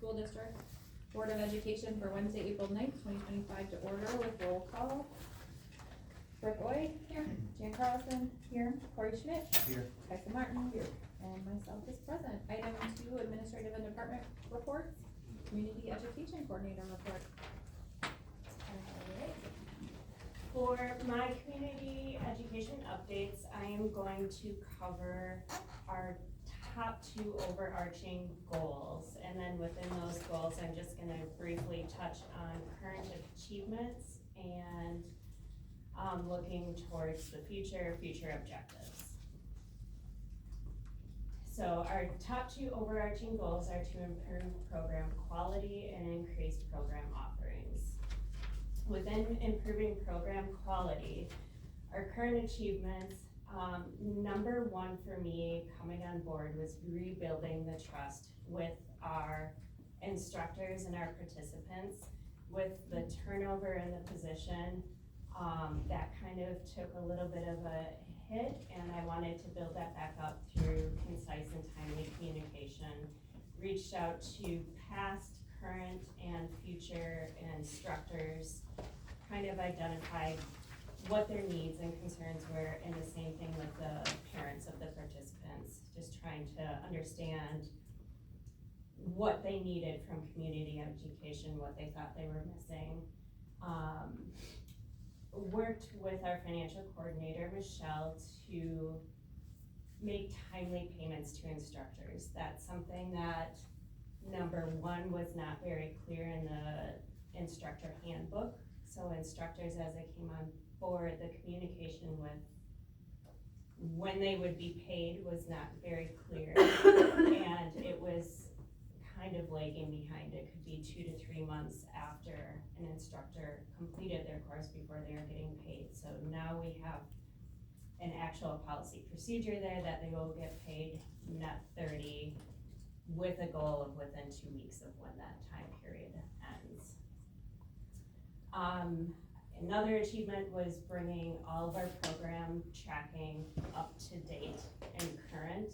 School District Board of Education for Wednesday, April 9th, 2025 to order with roll call. Brooke Oy. Here. Jan Carlson. Here. Corey Schmidt. Here. Tyson Martin. Here. And myself is present. Item 2, Administrative and Department Reports. Community Education Coordinator Report. For my community education updates, I am going to cover our top 2 overarching goals. And then within those goals, I'm just gonna briefly touch on current achievements and looking towards the future objectives. So our top 2 overarching goals are to improve program quality and increase program offerings. Within improving program quality, our current achievements, number 1 for me coming on board was rebuilding the trust with our instructors and our participants. With the turnover in the position, that kind of took a little bit of a hit, and I wanted to build that back up through concise and timely communication. Reached out to past, current, and future instructors, kind of identified what their needs and concerns were, and the same thing with the parents of the participants, just trying to understand what they needed from community education, what they thought they were missing. Worked with our financial coordinator, Michelle, to make timely payments to instructors. That's something that, number 1, was not very clear in the instructor handbook. So instructors, as they came on board, the communication with when they would be paid was not very clear. And it was kind of lagging behind. It could be 2 to 3 months after an instructor completed their course before they are getting paid. So now we have an actual policy procedure there that they will get paid net 30 with a goal of within 2 weeks of when that time period ends. Another achievement was bringing all of our program tracking up to date and current.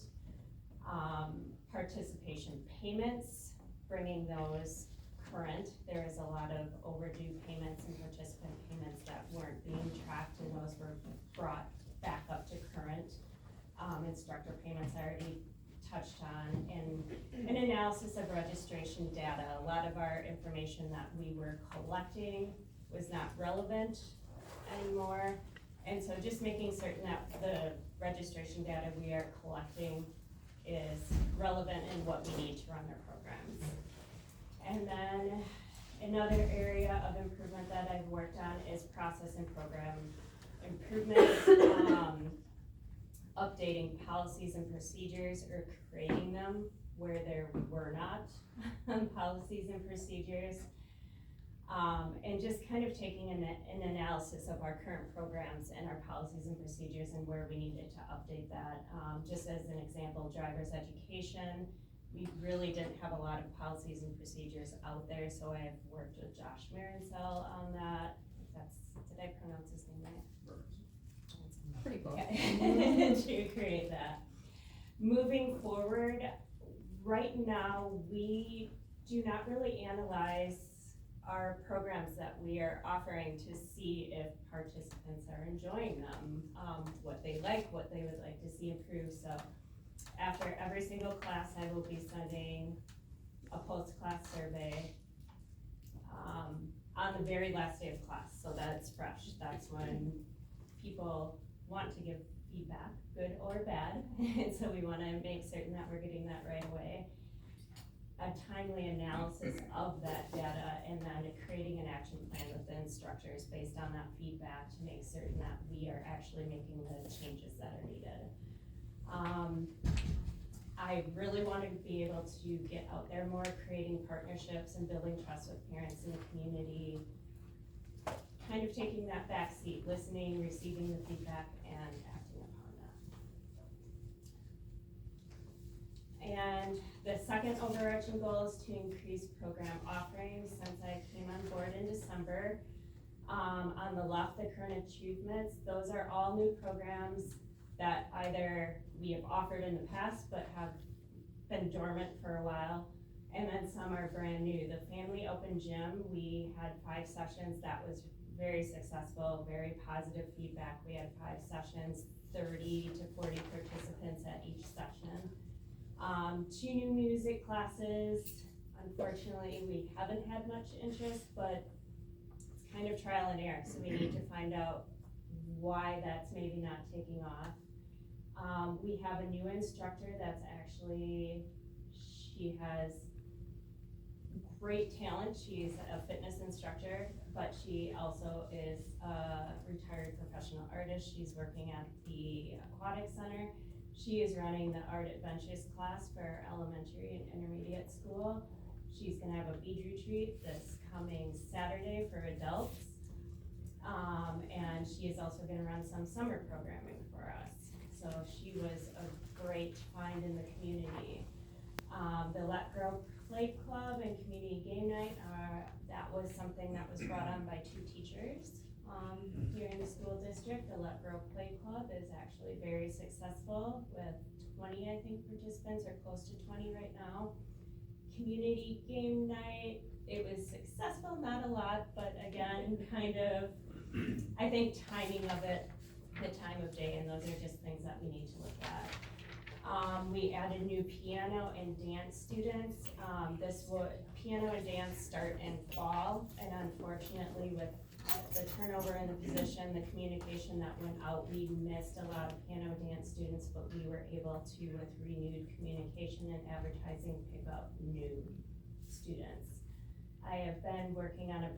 Participation payments, bringing those current. There is a lot of overdue payments and participant payments that weren't being tracked, and those were brought back up to current. Instructor payments I already touched on, and an analysis of registration data. A lot of our information that we were collecting was not relevant anymore, and so just making certain that the registration data we are collecting is relevant in what we need to run our programs. And then another area of improvement that I've worked on is process and program improvements, updating policies and procedures or creating them where there were not policies and procedures, and just kind of taking an analysis of our current programs and our policies and procedures and where we needed to update that. Just as an example, driver's education, we really didn't have a lot of policies and procedures out there, so I have worked with Josh Marincel on that. Did I pronounce his name right? Pretty cool. Okay. To create that. Moving forward, right now, we do not really analyze our programs that we are offering to see if participants are enjoying them, what they like, what they would like to see improve. So after every single class, I will be sending a post-class survey on the very last day of class, so that's fresh. That's when people want to give feedback, good or bad, and so we want to make certain that we're getting that right away. A timely analysis of that data, and then creating an action plan with the instructors based on that feedback to make certain that we are actually making the changes that are needed. I really want to be able to get out there more, creating partnerships and building trust with parents in the community, kind of taking that back seat, listening, receiving the feedback, and acting upon that. And the second overarching goal is to increase program offerings. Since I came on board in December, on the left, the current achievements, those are all new programs that either we have offered in the past but have been dormant for a while, and then some are brand new. The Family Open Gym, we had 5 sessions. That was very successful, very positive feedback. We had 5 sessions, 30 to 40 participants at each session. 2 new music classes. Unfortunately, we haven't had much interest, but it's kind of trial and error, so we need to find out why that's maybe not taking off. We have a new instructor that's actually, she has great talent. She's a fitness instructor, but she also is a retired professional artist. She's working at the aquatic center. She is running the Art Adventures class for elementary and intermediate school. She's gonna have a beach retreat this coming Saturday for adults. And she is also gonna run some summer programming for us. So she was a great find in the community. The Let Grow Play Club and Community Game Night, that was something that was brought on by 2 teachers here in the school district. The Let Grow Play Club is actually very successful with 20, I think, participants, or close to 20 right now. Community Game Night, it was successful, not a lot, but again, kind of, I think timing of it, the time of day, and those are just things that we need to look at. We added new piano and dance students. Piano and dance start in fall, and unfortunately with the turnover in the position, the communication that went out, we missed a lot of piano dance students, but we were able to, with renewed communication and advertising, pick up new students. I have been working on a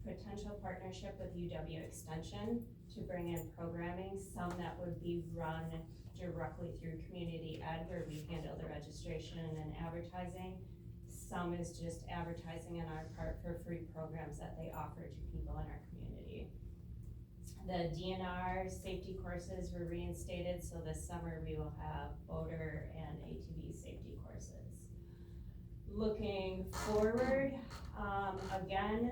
potential partnership with UW Extension to bring in programming, some that would be run directly through community ed, where we handle the registration and advertising. Some is just advertising on our part for free programs that they offer to people in our community. The DNR safety courses were reinstated, so this summer we will have boater and ATV safety courses. Looking forward, again,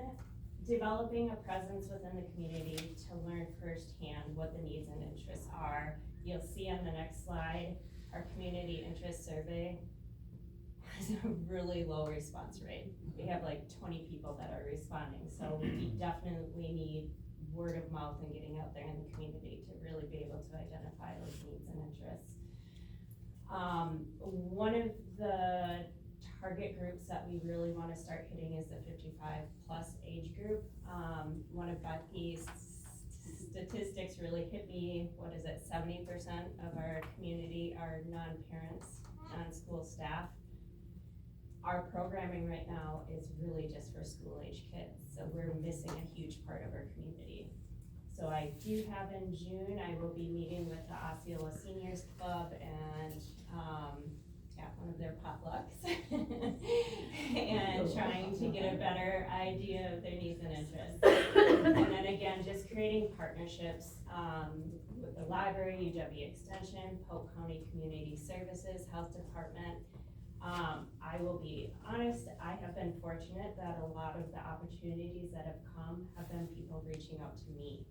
developing a presence within the community to learn firsthand what the needs and interests are. You'll see on the next slide, our community interest survey has a really low response rate. We have like 20 people that are responding, so we definitely need word of mouth and getting out there in the community to really be able to identify those needs and interests. One of the target groups that we really want to start hitting is the 55+ age group. One of Becky's statistics really hit me. 70% of our community are non-parents, non-school staff. Our programming right now is really just for school-age kids, so we're missing a huge part of our community. So I do have in June, I will be meeting with the Osceola Seniors Club and at one of their potlucks and trying to get a better idea of their needs and interests. And then again, just creating partnerships with the library, UW Extension, Polk County Community Services, Health Department. I will be honest, I have been fortunate that a lot of the opportunities that have come have been people reaching out to me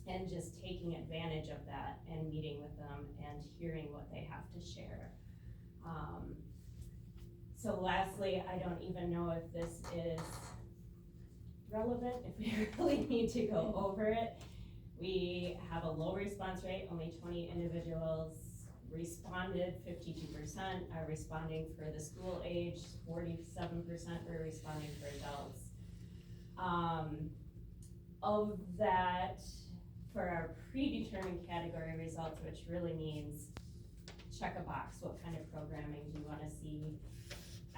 and just taking advantage of that and meeting with them and hearing what they have to share. So lastly, I don't even know if this is relevant, if we really need to go over it. We have a low response rate, only 20 individuals responded, 52% are responding for the school age, 47% were responding for adults. Of that, for our predetermined category results, which really means check a box, what kind of programming do you want to see?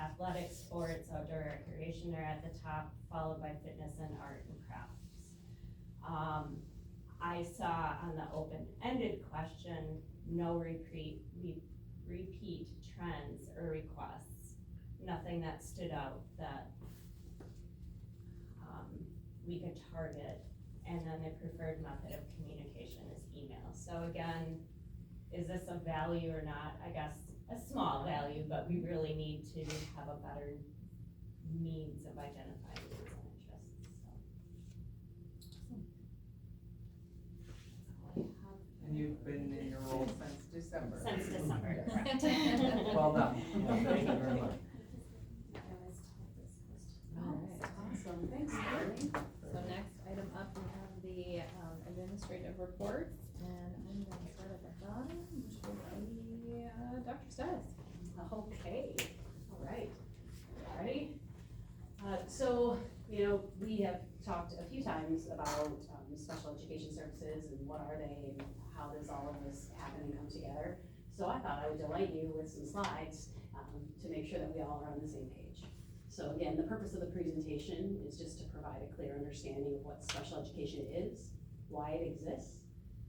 Athletics, sports, outdoor recreation are at the top, followed by fitness and art and crafts. I saw on the open-ended question, no repeat trends or requests. Nothing that stood out that we could target. And then the preferred method of communication is email. So again, is this a value or not? I guess a small value, but we really need to have a better means of identifying needs and interests. So. And you've been in your role since December? Since December, Yes. correct. Well done. Thank you very much. reports, and I'm gonna start at the bottom, which will be, Dr. Stas. Okay, all right, ready? So, we have talked a few times about special education services and what are they and how does all of this happen and come together. So I thought I would delight you with some slides to make sure that we all are on the same page. So again, the purpose of the presentation is just to provide a clear understanding of what special education is, why it exists,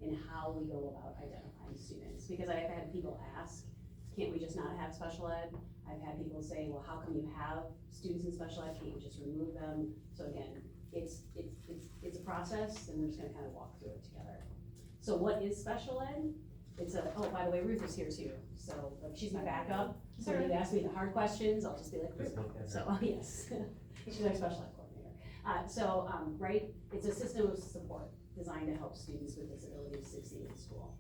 and how we go about identifying students. Because I have had people ask, can't we just not have special ed? I've had people say, well, how come you have students in special ed, can't you just remove them? So again, it's a process, and we're just gonna kind of walk through it together. So what is special ed? Oh, by the way, Ruth is here too, so like, she's my backup. So when you ask me the hard questions, I'll just be like, Ruth. So, yes, she's our special ed coordinator. Right, it's a system of support designed to help students with disabilities succeed in school.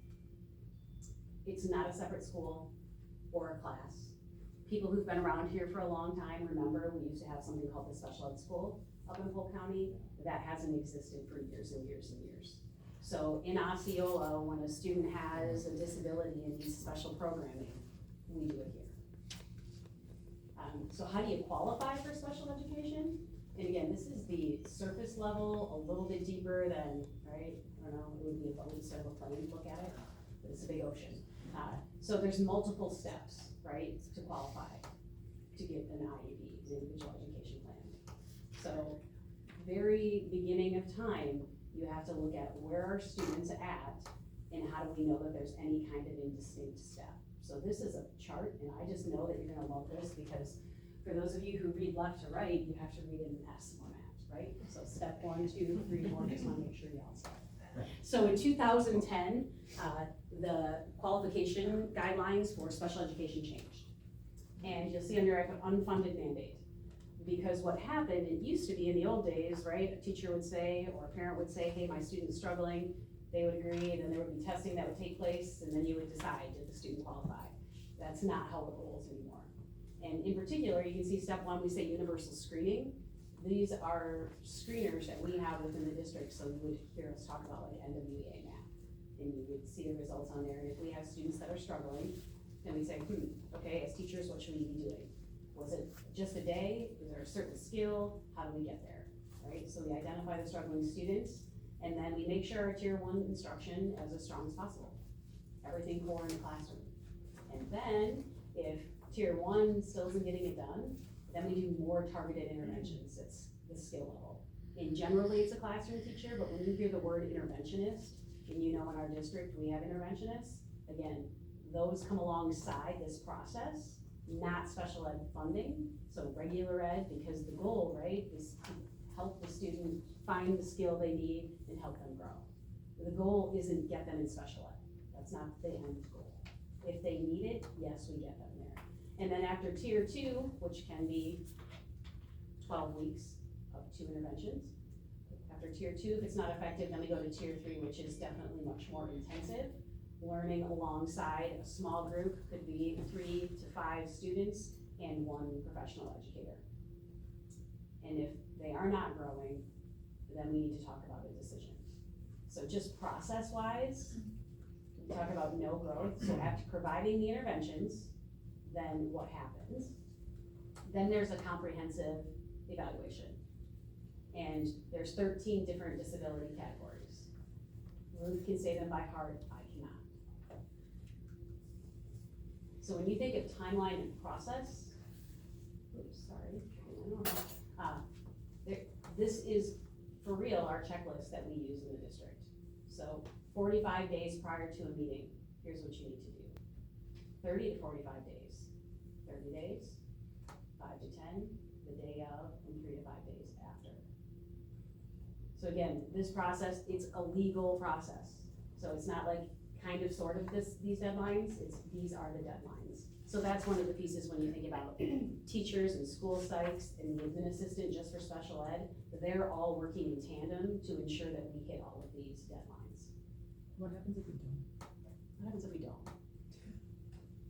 It's not a separate school or a class. People who've been around here for a long time remember we used to have something called the special ed school up in Polk County. That hasn't existed for years and years and years. So in Osceola, when a student has a disability and needs special programming, we do it here. So how do you qualify for special education? And again, this is the surface level, a little bit deeper than, right? I don't know, it would be a boat instead of a plane to look at it, but it's a big ocean. So there's multiple steps, right, to qualify to get an IEP, an individual education plan. So very beginning of time, you have to look at where are students at and how do we know that there's any kind of indistinct step. So this is a chart, and I just know that you're gonna love this because for those of you who read left to right, you have to read in S format, right? So step 1, 2, 3, 4, just wanna make sure you all step. So in 2010, the qualification guidelines for special education changed. And you'll see under unfunded mandate. Because what happened, it used to be in the old days, right? A teacher would say, or a parent would say, hey, my student's struggling. They would agree, and then there would be testing that would take place, and then you would decide, did the student qualify? That's not how it rolls anymore. And in particular, you can see step 1, we say universal screening. These are screeners that we have within the district, so you would hear us talk about like NWEA math. And you would see the results on there, and if we have students that are struggling, then we say, okay, as teachers, what should we be doing? Was it just a day? Was there a certain skill? How do we get there, right? So we identify the struggling students, and then we make sure our tier 1 instruction is as strong as possible. Everything core in the classroom. And then, if tier 1 still isn't getting it done, then we do more targeted interventions. It's the skill level. And generally, it's a classroom teacher, but when you hear the word interventionist, and you know in our district we have interventionists, again, those come alongside this process, not special ed funding, so regular ed, because the goal, right, is to help the student find the skill they need and help them grow. The goal isn't get them in special ed. That's not the end goal. If they need it, yes, we get them there. And then after tier 2, which can be 12 weeks of 2 interventions, after tier 2, if it's not effective, then we go to tier 3, which is definitely much more intensive. Learning alongside a small group, could be 3 to 5 students and 1 professional educator. And if they are not growing, then we need to talk about a decision. So just process-wise, we talk about no growth. So after providing the interventions, then what happens? Then there's a comprehensive evaluation. And there's 13 different disability categories. Ruth can say them by heart, I cannot. So when you think of timeline and process, this is for real our checklist that we use in the district. So 45 days prior to a meeting, here's what you need to do. 30 to 45 days, 30 days, 5 to 10, the day of, and 3 to 5 days after. So again, this process, it's a legal process. So it's not like kind of sort of these deadlines, these are the deadlines. So that's one of the pieces when you think about teachers and school psychs and the admin assistant just for special ed, they're all working in tandem to ensure that we hit all of these deadlines. What happens if we don't? What happens if we don't?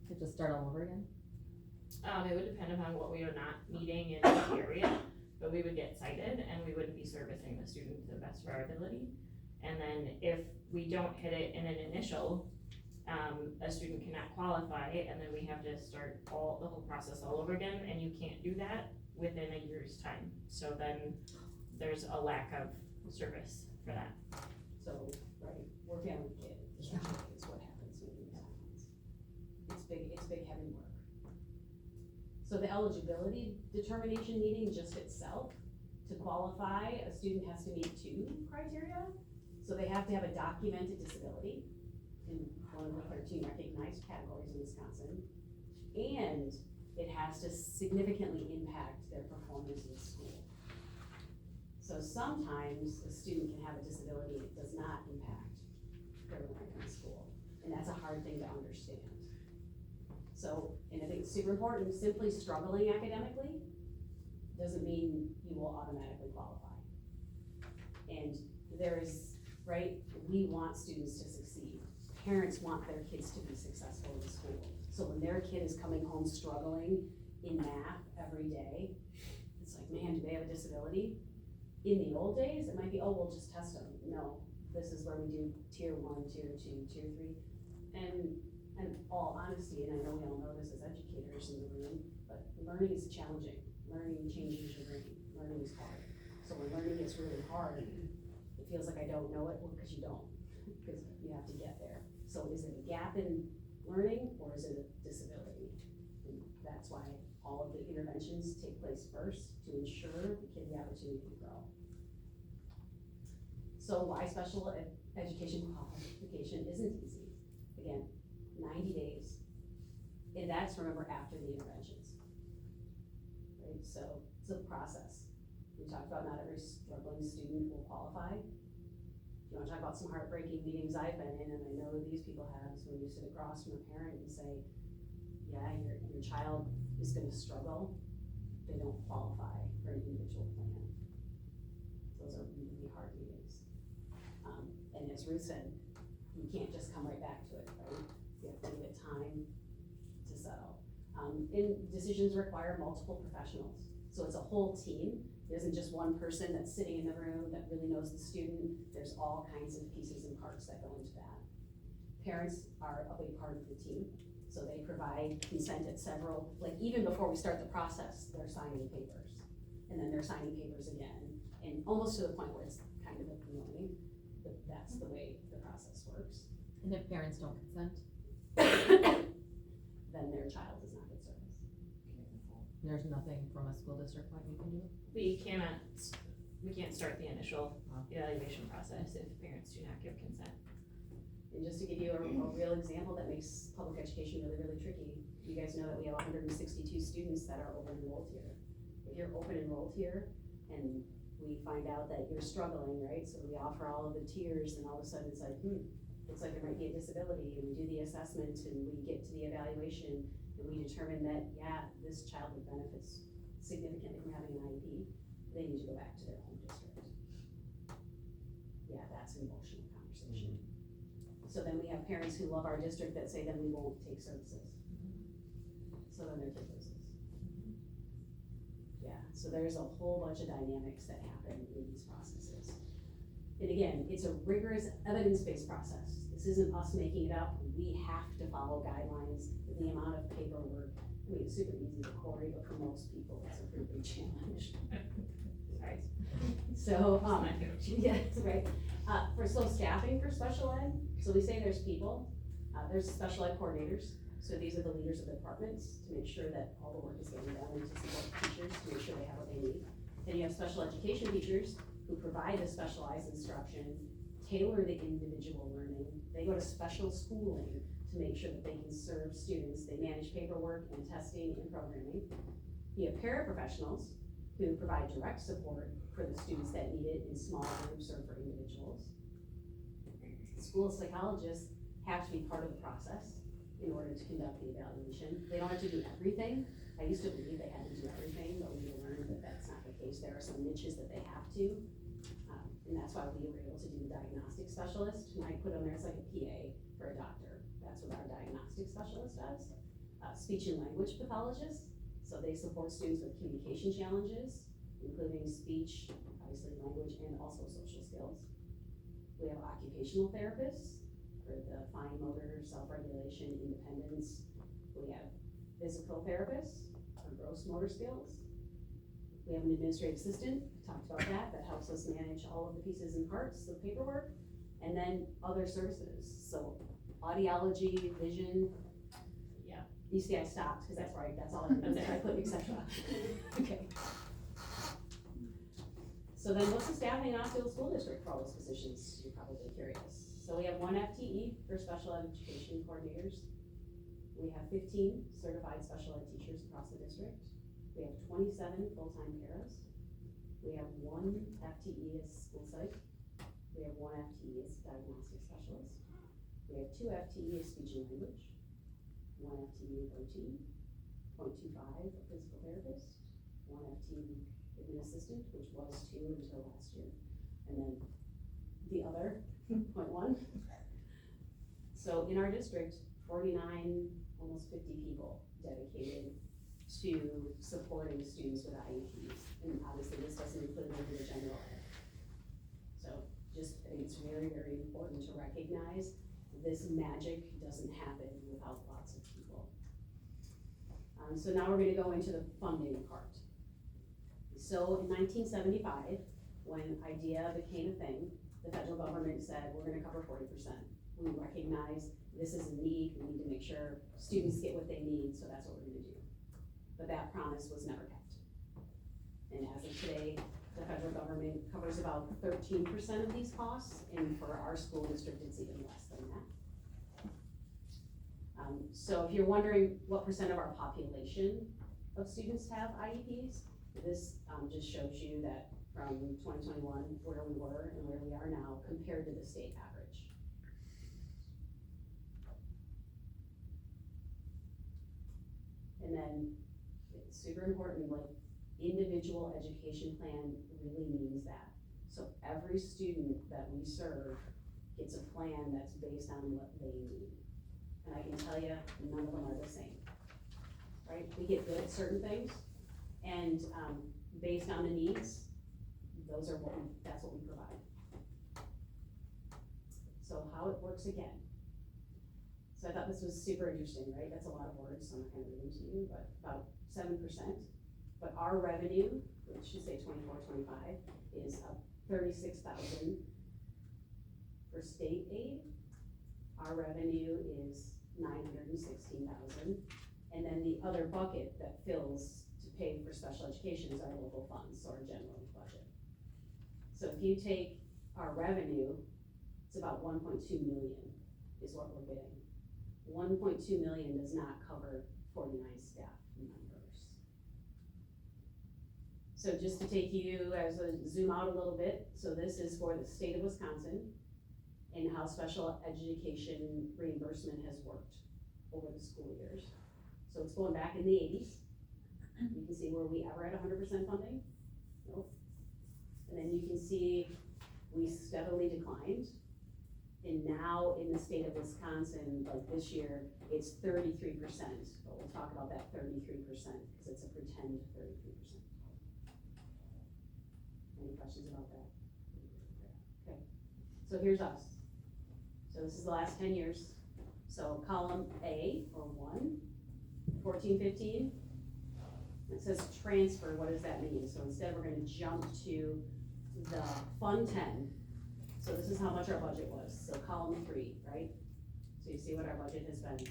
To just start all over again? It would depend upon what we are not meeting in the area, but we would get cited and we wouldn't be servicing the student to the best of our ability. And then if we don't hit it in an initial, a student cannot qualify, and then we have to start the whole process all over again, and you can't do that within a year's time. So then there's a lack of service for that. So, right, we're family kid, essentially, is what happens when this happens. It's big, heavy work. So the eligibility determination meeting just itself, to qualify, a student has to meet 2 criteria. So they have to have a documented disability in one of the 13 recognized categories in Wisconsin. And it has to significantly impact their performance in school. So sometimes a student can have a disability that does not impact their learning in school. And that's a hard thing to understand. So, and I think it's super important, simply struggling academically doesn't mean you will automatically qualify. And there is, right, we want students to succeed. Parents want their kids to be successful in school. So when their kid is coming home struggling in math every day, it's like, man, do they have a disability? In the old days, it might be, oh, we'll just test them. No, this is where we do tier 1, tier 2, tier 3. And all honesty, and I know we all know this as educators in the room, but learning is challenging. Learning changes your brain. Learning is hard. So when learning gets really hard, it feels like I don't know it, well, because you don't, because you have to get there. So is it a gap in learning, or is it a disability? And that's why all of the interventions take place first, to ensure the kid the opportunity to grow. So why special education qualification isn't easy? Again, 90 days, and that's, remember, after the interventions. Right, so it's a process. We talked about not every struggling student will qualify. You wanna talk about some heartbreaking meetings I've been in, and I know these people have, is when you sit across from a parent and say, yeah, your child is gonna struggle, they don't qualify for an individual plan. Those are really hard meetings. And as Ruth said, you can't just come right back to it, right? You have to give it time to settle. And decisions require multiple professionals. So it's a whole team. It isn't just one person that's sitting in the room that really knows the student. There's all kinds of pieces and parts that go into that. Parents are a big part of the team. So they provide consent at several, like even before we start the process, they're signing papers. And then they're signing papers again. And almost to the point where it's kind of annoying, but that's the way the process works. And if parents don't consent, Then their child does not get service. there's nothing from a school district point we can do? We can't start the initial evaluation process if parents do not give consent. And just to give you a real example that makes public education really, really tricky, you guys know that we have 162 students that are open enrolled here. If you're open enrolled here and we find out that you're struggling, right? So we offer all of the tiers, and all of a sudden it's like, looks like there might be a disability, and we do the assessment and we get to the evaluation and we determine that, yeah, this child would benefit significantly from having an IEP, they need to go back to their home district. Yeah, that's an emotional conversation. So then we have parents who love our district that say then we won't take services. So then their kid loses. Yeah, so there's a whole bunch of dynamics that happen in these processes. And again, it's a rigorous evidence-based process. This isn't us making it up. We have to follow guidelines. The amount of paperwork, I mean, it's super easy to Corey, but for most people, it's a pretty big challenge. Sorry. So, yes, right. So staffing for special ed, so we say there's people, there's special ed coordinators. So these are the leaders of the departments to make sure that all the work is getting done, and to support teachers to make sure they have what they need. Then you have special education teachers who provide the specialized instruction, tailor the individual learning. They go to special schooling to make sure that they can serve students. They manage paperwork and testing and programming. You have paraprofessionals who provide direct support for the students that need it in small groups or for individuals. School psychologists have to be part of the process in order to conduct the evaluation. They don't have to do everything. I used to believe they had to do everything, but we learned that that's not the case. There are some niches that they have to. And that's why we were able to do diagnostic specialist. And I put on there, it's like a PA for a doctor. That's what our diagnostic specialist does. Speech and language pathologist. So they support students with communication challenges, including speech, obviously language, and also social skills. We have occupational therapists for the fine motor, self-regulation, independence. We have physical therapists for gross motor skills. We have an administrative assistant, talked about that helps us manage all of the pieces and parts, the paperwork, and then other services, so audiology, vision. Yeah. You see I stopped, cause that's all I did, I put et cetera. Okay. So then what's the staffing in Osceola School District for all those positions, you're probably curious. So we have 1 FTE for special education coordinators. We have 15 certified special ed teachers across the district. We have 27 full-time paras. We have 1 FTE as school psych. We have 1 FTE as diagnostic specialist. We have 2 FTE as speech and language. 1 FTE of OT. 0.25 a physical therapist. 1 FTE admin assistant, which was 2 until last year. And then the other 0.1. So in our district, 49, almost 50 people dedicated to supporting students with IEPs, and obviously this doesn't include the general ed. So just, I think it's very, very important to recognize this magic doesn't happen without lots of people. So now we're gonna go into the funding part. So in 1975, when IDEA became a thing, the federal government said, we're gonna cover 40%. We recognize this is a need, we need to make sure students get what they need, so that's what we're gonna do. But that promise was never kept. And as of today, the federal government covers about 13% of these costs, and for our school district, it's even less than that. So if you're wondering what percent of our population of students have IEPs, this just shows you that from 2021, where we were and where we are now compared to the state average. And then it's super important, like individual education plan really means that. So every student that we serve gets a plan that's based on what they need. And I can tell you, none of them are the same, right? We get good at certain things, and based on the needs, that's what we provide. So how it works again. So I thought this was super interesting, right? That's a lot of words, so I'm not gonna read them to you, but about 7%. But our revenue, which should say 24-25, is up 36,000 for state aid. Our revenue is 916,000. And then the other bucket that fills to pay for special education is our local funds, so our general budget. So if you take our revenue, it's about 1.2 million is what we're getting. 1.2 million does not cover 49 staff members. So just to take you as a zoom out a little bit, so this is for the state of Wisconsin and how special education reimbursement has worked over the school years. So it's going back in the 80s. You can see, were we ever at 100% funding? Nope. And then you can see we steadily declined. And now in the state of Wisconsin, like this year, it's 33%, but we'll talk about that 33% because it's a pretend 33%. Any questions about that? Okay, so here's us. So this is the last 10 years. So column A, or 1, 14-15, it says transfer. What does that mean? So instead we're gonna jump to the Fund 10. So this is how much our budget was, so column 3, right? So you see what our budget has been.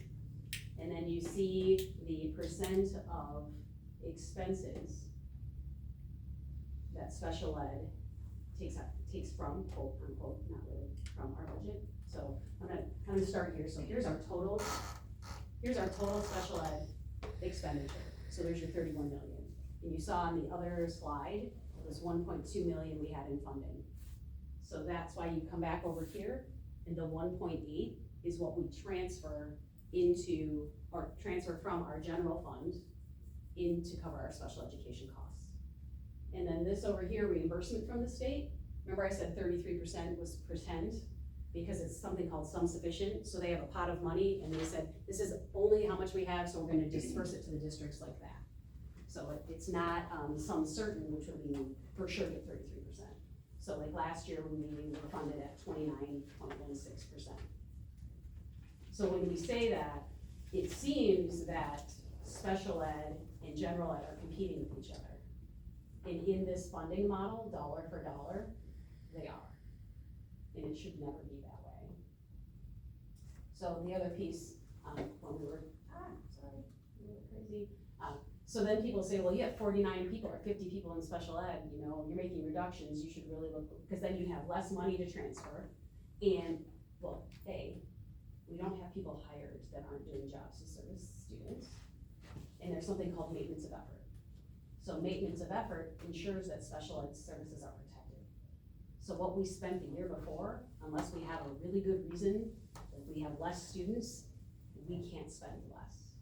And then you see the percent of expenses that special ed takes from, quote unquote, not really, from our budget. So I'm gonna start here. So here's our total special ed expenditure. So there's your 31 million. And you saw on the other slide, it was 1.2 million we had in funding. So that's why you come back over here, and the 1.8 is what we transfer into, or transfer from our general fund in to cover our special education costs. And then this over here, reimbursement from the state. Remember I said 33% was pretend, because it's something called sum sufficient. So they have a pot of money, and they said, this is only how much we have, so we're gonna disperse it to the districts like that. So it's not sum certain, which would mean for sure get 33%. So like last year, we were funded at 29.16%. So when we say that, it seems that special ed and general ed are competing with each other. And in this funding model, dollar for dollar, they are. And it should never be that way. So the other piece, when we were, sorry, a little crazy. So then people say, well, you have 49 people or 50 people in special ed, you know, you're making reductions, you should really look, because then you have less money to transfer. And, well, we don't have people hired that aren't doing jobs to service students. And there's something called maintenance of effort. So maintenance of effort ensures that special ed services are protected. So what we spent the year before, unless we have a really good reason, if we have less students, we can't spend less.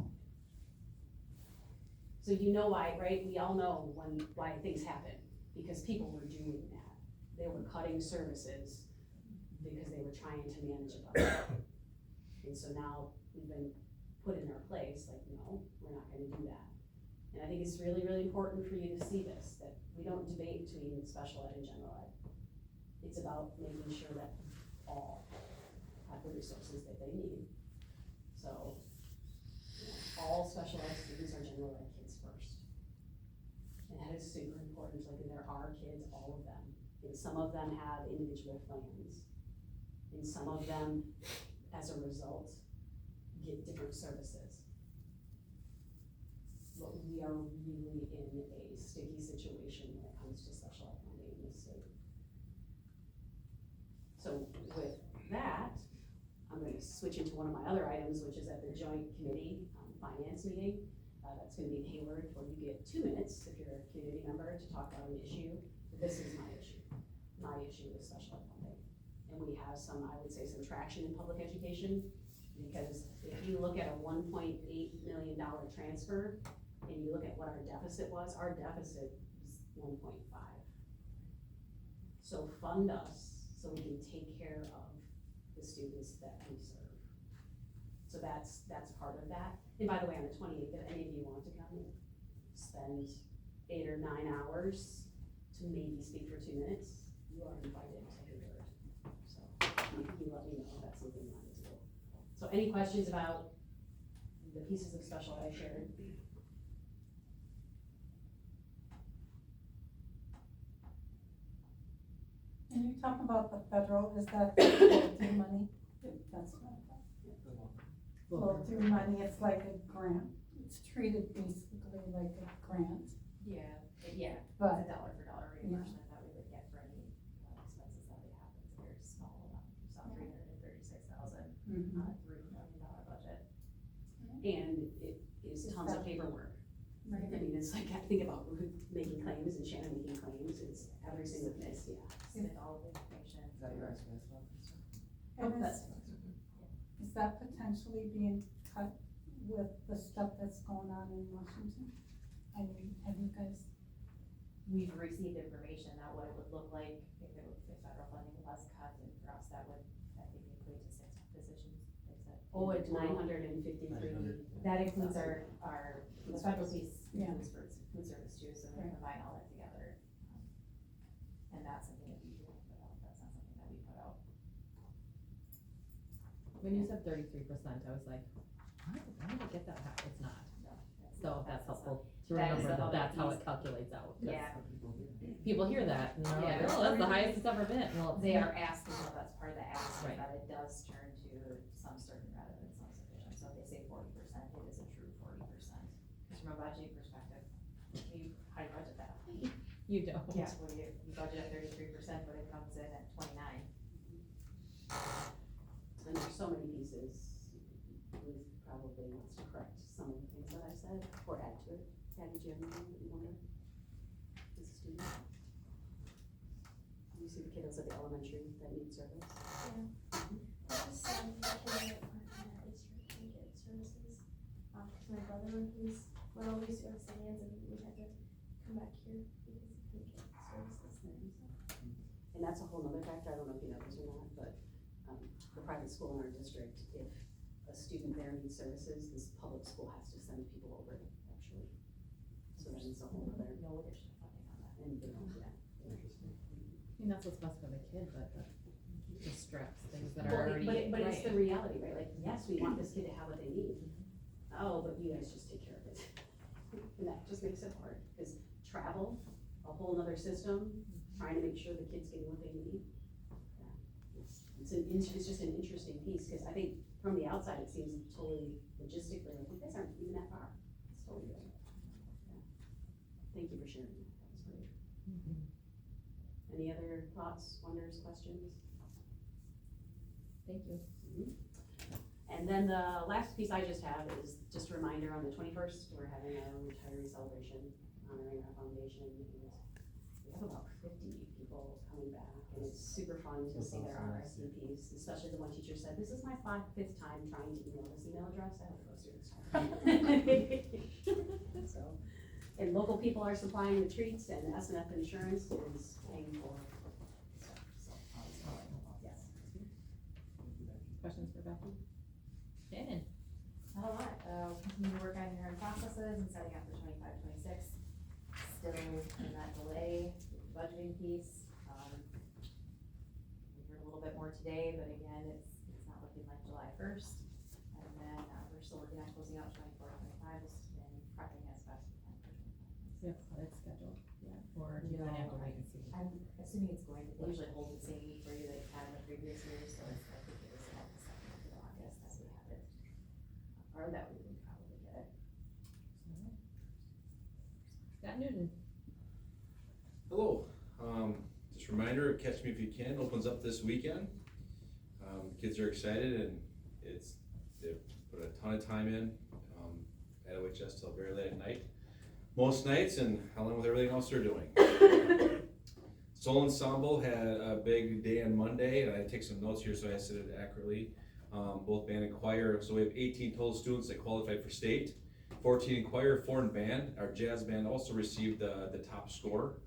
So you know why, right? We all know why things happen, because people were doing that. They were cutting services because they were trying to manage a budget. And so now we've been put in our place, like, no, we're not gonna do that. And I think it's really, really important for you to see this, that we don't debate between special ed and general ed. It's about making sure that all have the resources that they need. So, you know, all special ed students are general ed kids first. And that is super important, like, there are kids, all of them. And some of them have individual plans. And some of them, as a result, get different services. But we are really in a sticky situation when it comes to special ed funding in this state. So with that, I'm gonna switch into one of my other items, which is at the joint committee finance meeting. That's gonna be in Hayward, where you get 2 minutes if you're a community member to talk about an issue. This is my issue. My issue is special ed funding. And we have some, I would say, some traction in public education, because if you look at a $1.8 million transfer, and you look at what our deficit was 1.5. So fund us so we can take care of the students that we serve. So that's part of that. And by the way, on the 28th, if any of you want to come, spend 8 or 9 hours to maybe speak for 2 minutes, you are invited to Hayward. So you let me know if that's something you want to do. So any questions about the pieces of special ed I shared? And you're talking about the federal, is that flow-through money? That's not flow-through money, it's like a grant, it's treated basically like a grant, Yeah, but, it's a dollar for dollar reimbursement that we would get for any expenses that we have. It's a very small amount. You saw $336,000 on a $3 million budget. And it is tons of paperwork. I mean, it's like, I think about making claims and Shannon making claims, it's every single piece, yeah. With all the information. Is that your SPS one? and That's- is that potentially being cut with the stuff that's going on in Washington? I mean, have you guys, We've received information that what it would look like if it was, if federal funding was cut, and for us, that would, I think, equate to 6 positions, they said. Oh, it's 953. That includes our the federal piece Yeah. includes food service too, so we combine all that together. And that's something that we do put out, that's not something that we put out. When you said 33%, I was like, why did I get that high? It's not. So that's helpful to That is remember the that other that's how it piece. calculates out. 'Cause Yeah. People hear that and they're like, Yeah. oh, that's the highest it's ever been. Well, it's They not. are asking, well, that's part of the ask, is Right. that it does turn to some certain rather than some sufficient, so if they say 40%, it is a true 40%. Because from a budgeting perspective, we high budget that. You don't. Yeah, we budget at 33%, but it comes in at 29. And there's so many pieces, Ruth probably wants to correct some of the things that I said, or add to it. Patty, do you have anything that you wonder as a student? You see the kiddos at the elementary that need service? Just some kindergarten partner at least for can get services. Cause my brother, went always to Osceola and we had to come back here because he couldn't get services there. And that's a whole nother factor, I don't know if you know this or not, but, the private school in our district, if a student there needs services, this public school has to send people over, actually. So then it's a whole other, No additional funding on that. and, yeah. you mean, that's what's best for the kid, but that distracts things that are Well, already, but it's the right. reality, right? Like, yes, we want this kid to have what they need. Oh, but you guys just take care of it. And that just makes it hard, because travel, a whole nother system, trying to make sure the kid's getting what they need. Yeah. It's just an interesting piece, because I think from the outside, it seems totally logistically, like, you guys aren't even that far. It's totally good. Yeah. Thank you for sharing that, that was great. Mhm. Any other thoughts, wonders, questions? Thank you. And then the last piece I just have is just a reminder, on the 21st, we're having a retiree celebration honoring our foundation. And we have about 50 people coming back, and it's super fun to see their RSVPs, especially the one teacher said, this is my fifth time trying to email this email address. I hope it goes through. So, and local people are supplying the treats, and S&F Insurance is paying for stuff, so, yes. Questions for Becky? Shannon? Not a lot, continue to work on your own processes and setting up for 25-26. Still in that delay, with the budgeting piece. We heard a little bit more today, but again, it's not looking like July 1st. And then, we're still working on closing out 24-25 and prepping as best we can for 25-26. Yep, it's scheduled, yeah, or you're gonna have to wait and see. I'm assuming it's going to, they usually hold the same week for you that you had in the previous years, so it's, I think it was about the second week of August that we had it. Or that we would probably get it. Scott Newton. Hello, just a reminder, Catch Me If You Can opens up this weekend. Kids are excited, and they've put a ton of time in, at OHS till very late at night. Most nights, and along with everything else they're doing. Soul Ensemble had a big day on Monday, and I take some notes here so I said it accurately. Both band and choir, so we have 18 total students that qualified for state, 14 in choir, 4 in band. Our jazz band also received the top score.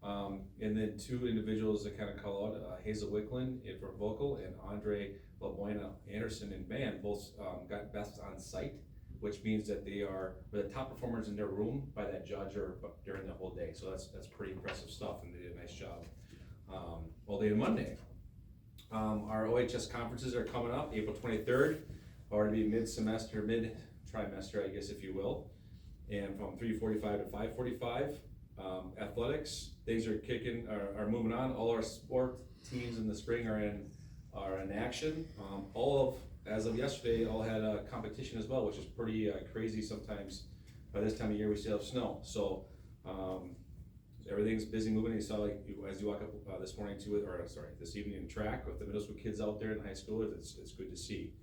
And then 2 individuals that kind of call out, Hazel Wicklund for vocal and Andre LaBuena Anderson in band, both got best on site, which means that they were the top performers in their room by that judge or during the whole day. So that's pretty impressive stuff, and they did a nice job all day on Monday. Our OHS conferences are coming up April 23rd, or to be mid-trimester, I guess, if you will, and from 3:45 to 5:45. Athletics, things are moving on. All our sport teams in the spring are in action. As of yesterday, all had a competition as well, which is pretty crazy. Sometimes by this time of year we still have snow, so everything's busy moving. You saw, as you walk up this morning to it, or sorry, this evening in track with the middle school kids out there and high schoolers. It's good to see.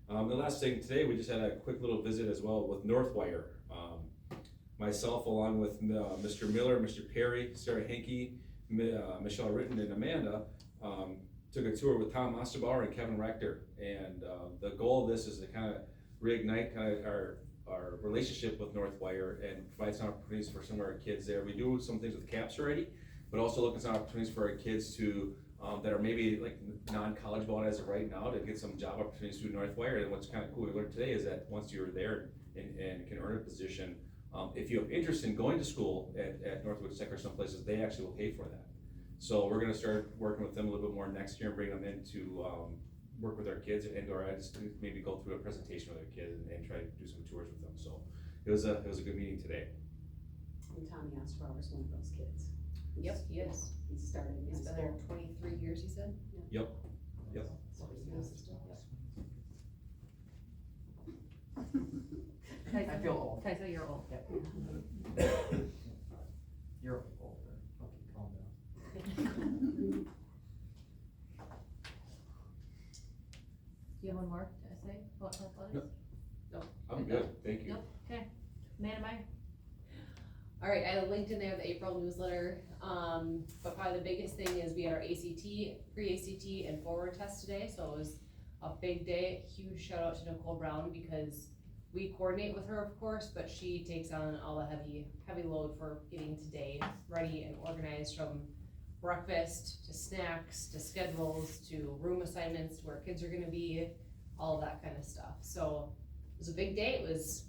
The last thing today, we just had a quick little visit as well with Northwire. Myself, along with Mr. Miller, Mr. Perry, Sarah Henke, Michelle Ritten, and Amanda, took a tour with Tom Osterbauer and Kevin Rector. And the goal of this is to kind of reignite our relationship with Northwire and provide some opportunities for some of our kids there. We do some things with CAPS already, but also look at some opportunities for our kids to that are maybe like non-college bound as of right now, to get some job opportunities through Northwire. And what's kind of cool we learned today is that once you're there and can earn a position, if you have interest in going to school at Northwood Tech or some places, they actually will pay for that. So we're gonna start working with them a little bit more next year and bring them in to work with our kids and/or just maybe go through a presentation with our kids and try to do some tours with them. So it was a good meeting today. And Tommy Osterbauer is one of those kids. Yep, he is. He started in He's been there 23 years, he said? Yep. So he's in the system, yep. I feel old. Kaisa, you're old. You're old, okay, calm down. Do you have one more to say about athletics? I'm good, thank you. Nope, okay. Amanda Meyer? All right, I had a linked in there the April newsletter, but probably the biggest thing is we had our ACT, pre-ACT and forward test today, so it was a big day. Huge shout out to Nicole Brown, because we coordinate with her, of course, but she takes on all the heavy load for getting today ready and organized, from breakfast to snacks to schedules to room assignments to where kids are gonna be, all of that kind of stuff. So it was a big day. It was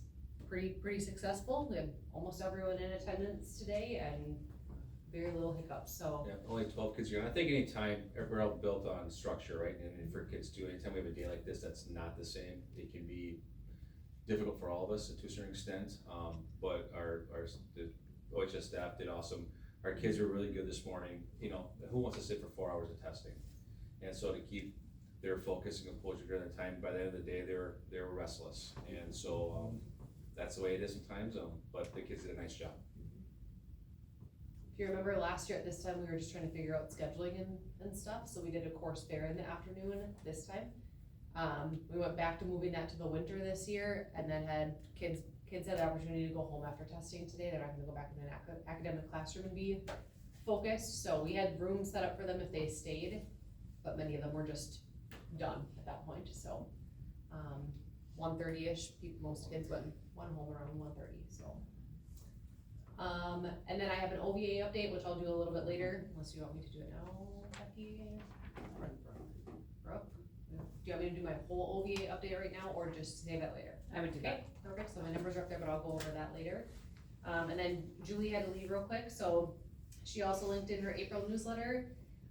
pretty successful. We had almost everyone in attendance today, and very little hiccups, so. Yeah, only 12 kids are going. I think anytime, we're all built on structure, right? And for kids too, anytime we have a day like this that's not the same, it can be difficult for all of us to a certain extent. But the OHS staff did awesome. Our kids were really good this morning. You know, who wants to sit for 4 hours of testing? And so to keep their focus and composure during the time, by the end of the day, they were restless. And so that's the way it is sometimes. But the kids did a nice job. If you remember last year at this time, we were just trying to figure out scheduling and stuff, so we did a course fair in the afternoon this time. We went back to moving that to the winter this year, and then had kids had the opportunity to go home after testing today. They're not gonna go back in an academic classroom and be focused, so we had rooms set up for them if they stayed, but many of them were just done at that point, so. 1:30-ish, most kids went home around 1:30, so. And then I have an OVA update, which I'll do a little bit later, unless you want me to do it now, Becky? Brooke? Do you want me to do my whole OVA update right now, or just save that later? I would do that. Okay, perfect, so my numbers are up there, but I'll go over that later. And then Julie had to leave real quick, so she also linked in her April newsletter.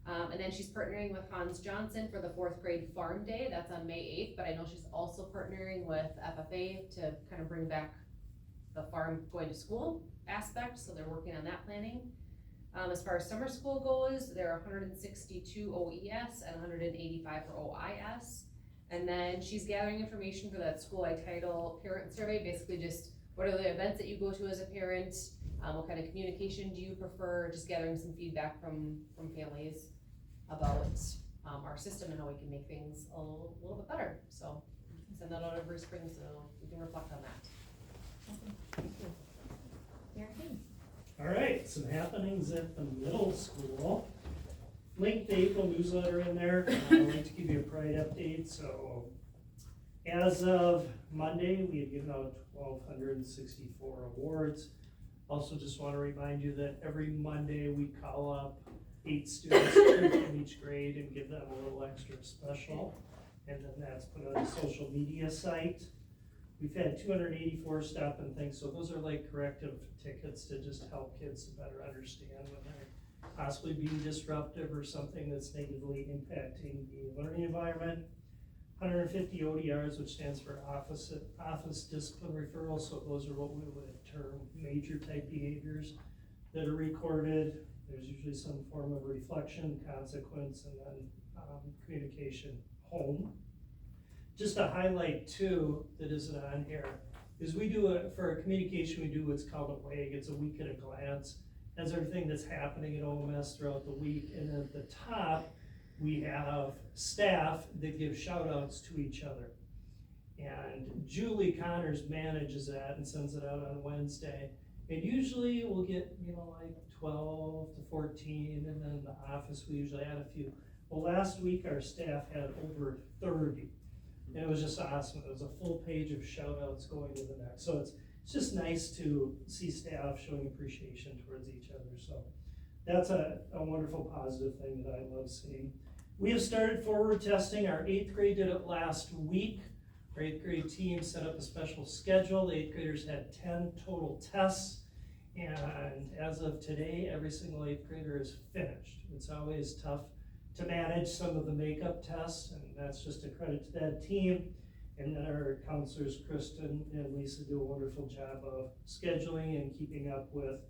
And then she's partnering with Hans Johnson for the 4th grade farm day, that's on May 8th, but I know she's also partnering with FFA to kind of bring back the farm going to school aspect, so they're working on that planning. As far as summer school goes, there are 162 OES and 185 for OIS. And then she's gathering information for that school I title parent survey, basically just what are the events that you go to as a parent, what kind of communication do you prefer, just gathering some feedback from families about our system and how we can make things a little bit better. So send that out every spring so we can reflect on that. All right, some happenings at the middle school. Linked the April newsletter in there. I'd like to give you a Pride update. So as of Monday, we had given out 1,264 awards. Also just want to remind you that every Monday we call up 8 students from each grade and give them a little extra special. And then that's put on a social media site. We've had 284 stop and things, so those are like corrective tickets to just help kids to better understand when they're possibly being disruptive or something that's negatively impacting the learning environment. 150 ODRs, which stands for office discipline referrals, so those are what we would term major type behaviors that are recorded. There's usually some form of reflection, consequence, and then communication home. Just to highlight too, that isn't on here, is we do for our communication, we do what's called a WAG. It's a week at a glance. Has everything that's happening at OMS throughout the week, and at the top, we have staff that give shout outs to each other. And Julie Connors manages that and sends it out on Wednesday. And usually we'll get, like 12 to 14, and then in the office, we usually add a few. Well, last week our staff had over 30. And it was just awesome. It was a full page of shout outs going to the next. So it's just nice to see staff showing appreciation towards each other. So that's a wonderful positive thing that I love seeing. We have started forward testing. Our 8th grade did it last week. Our 8th grade team set up a special schedule. The 8th graders had 10 total tests. And as of today, every single 8th grader is finished. It's always tough to manage some of the makeup tests, and that's just a credit to that team. And then our counselors, Kristen and Lisa, do a wonderful job of scheduling and keeping up with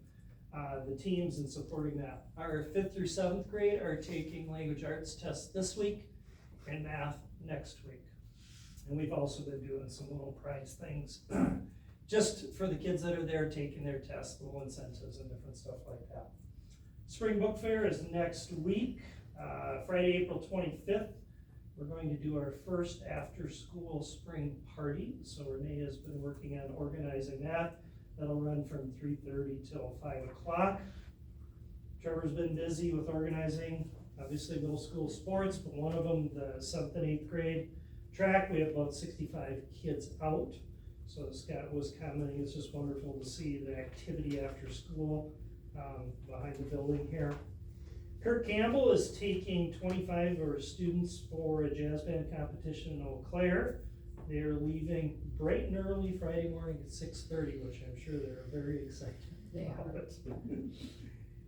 the teams and supporting that. Our 5th through 7th grade are taking language arts tests this week and math next week. And we've also been doing some little prize things just for the kids that are there taking their tests, little incentives and different stuff like that. Spring Book Fair is next week. Friday, April 25th, we're going to do our first after-school spring party. So Renee has been working on organizing that. That'll run from 3:30 till 5 o'clock. Trevor's been busy with organizing, obviously middle school sports, but one of them, the 7th and 8th grade track, we have about 65 kids out. So Scott was commenting, it's just wonderful to see the activity after school behind the building here. Kurt Campbell is taking 25 of our students for a jazz band competition in Eau Claire. They are leaving bright and early Friday morning at 6:30, which I'm sure they're very excited about.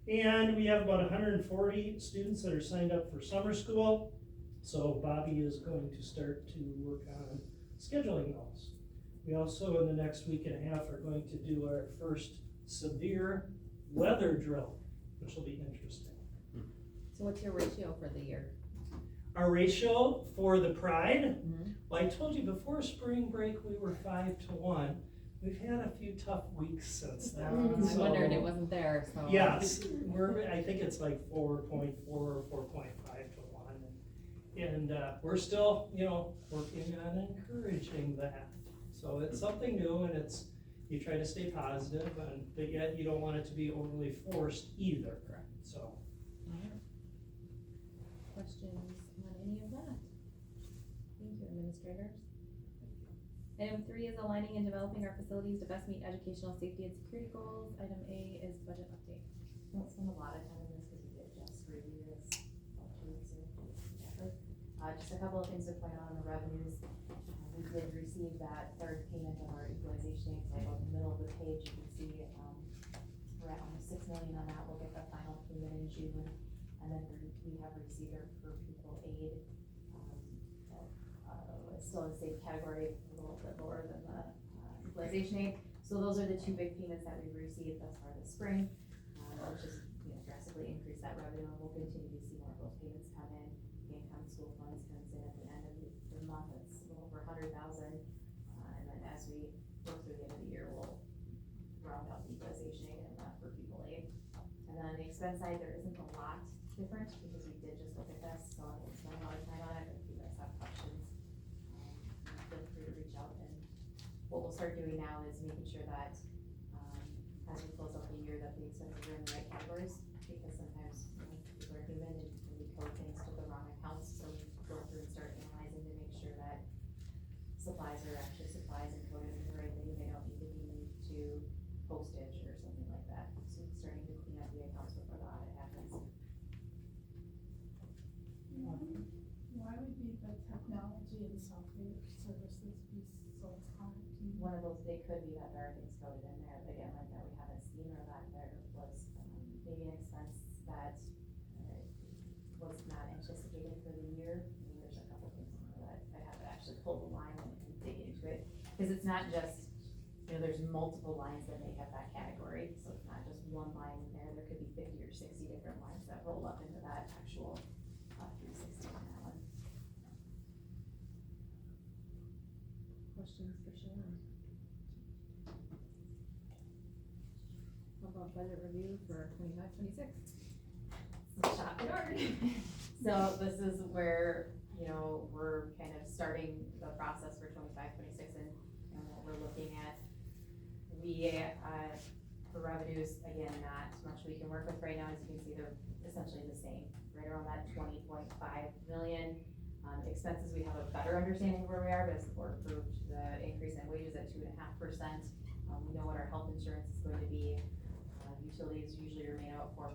And we have about 140 students that are signed up for summer school. So Bobby is going to start to work on scheduling those. We also, in the next week and a half, are going to do our first severe weather drill, which will be interesting. So what's your ratio for the year? Our ratio for the Pride, Mhm. well, I told you before spring break, we were 5-1. We've had a few tough weeks since then. I wondered, it wasn't there, so. Yes, I think it's like 4.4 or 4.5-1. And we're still, working on encouraging that. So it's something new, and you try to stay positive, but yet you don't want it to be overly forced either. Correct. So. Alright. Questions on any of that? Thank you, administrators. Item 3 is aligning and developing our facilities to best meet educational safety and security goals. Item A is budget update. Don't spend a lot of time on this because we did just review this about 2 weeks ago. Just a couple of things to point out on the revenues. We did receive that third payment of our equalization, so about the middle of the page, you can see, we're at almost 6 million on that. We'll get the final payment in June. And then we have received our per pupil aid, it's still in the same category, a little bit lower than the equalization aid. So those are the 2 big payments that we've received thus far this spring, which is, drastically increased that revenue, and we'll continue to see more of those payments come in. Again, common school funds comes in at the end of the month, it's a little over 100,000, and then as we work through the end of the year, we'll round out the equalization aid and per pupil aid. And then on the expense side, there isn't a lot different because we did just look at this, so I won't spend a lot of time on it, but if you guys have questions, feel free to reach out. And what we'll start doing now is making sure that, as we close out the year, that the expenses are in the right categories, because sometimes, people are human and we code things to the wrong accounts, so we go through and start analyzing to make sure that supplies are actually supplies and coded in the right way. They don't need to be moved to postage or something like that, so starting to clean up the accounts before the audit happens. Why would be the technology and software services be so high? One of those, they could be that there are things coded in there, again, like that we haven't seen, or that there was, maybe an expense that, was not anticipated for the year. I mean, there's a couple things in there that I have to actually pull the line and dig into it, cause it's not just, there's multiple lines that make up that category, so it's not just one line in there, there could be 50 or 60 different lines that roll up into that actual, 360 on that one. Questions for Shannon? How about budget review for 25-26? Shop in order. So this is where, we're kind of starting the process for 25-26 and what we're looking at. We, for revenues, again, not much we can work with right now. As you can see, they're essentially the same, right around that 20.5 million. Expenses, we have a better understanding of where we are, but as the board approved the increase in wages at 2.5%. We know what our health insurance is going to be. Utilities usually remain about 4%.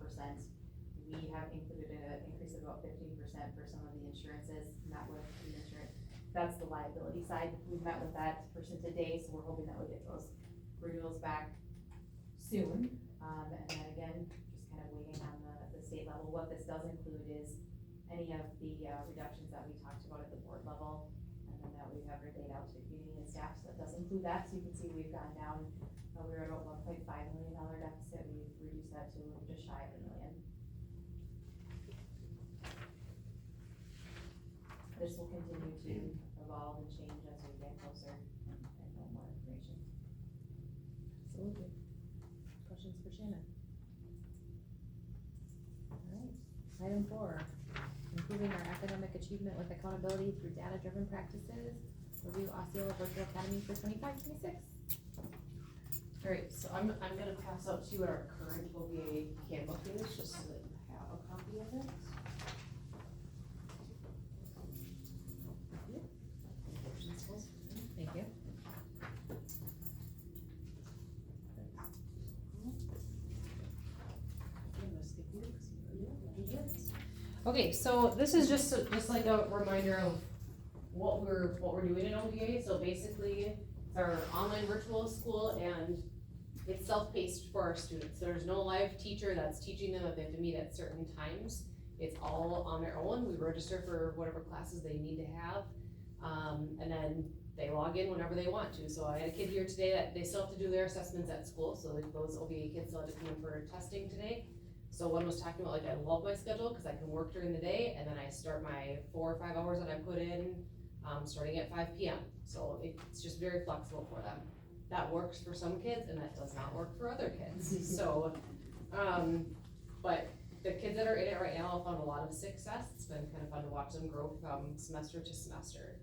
We have included an increase of about 15% for some of the insurances, met with the insurance. That's the liability side. We've met with that person today, so we're hoping that we'll get those renewals back soon. And then again, just kind of waiting on the state level. What this does include is any of the reductions that we talked about at the board level, and then that we have relayed out to the community and staff, so that does include that. So you can see we've gone down, we were at about $1.5 million deficit, we've reduced that to just shy of $1 million. This will continue to evolve and change as we get closer and know more information. Absolutely. Questions for Shannon? Alright, item 4, improving our academic achievement with accountability through data-driven practices. Review Osceola Virtual Academy for 25-26. Alright, so I'm gonna pass out to you our current OVA handbook is, just so that you have a copy of it. Thank you. Okay, so this is just like a reminder of what we're doing in OVA. So basically, it's our online virtual school, and it's self-paced for our students. There's no live teacher that's teaching them if they have to meet at certain times. It's all on their own. We register for whatever classes they need to have. And then they log in whenever they want to. So I had a kid here today that they still have to do their assessments at school. So like those OBA kids still had to come in for testing today. So one was talking about, like, I love my schedule because I can work during the day and then I start my 4 or 5 hours that I put in, starting at 5 p.m. So it's just very flexible for them. That works for some kids and that does not work for other kids. So, but the kids that are in it right now have found a lot of success. It's been kind of fun to watch them grow from semester to semester.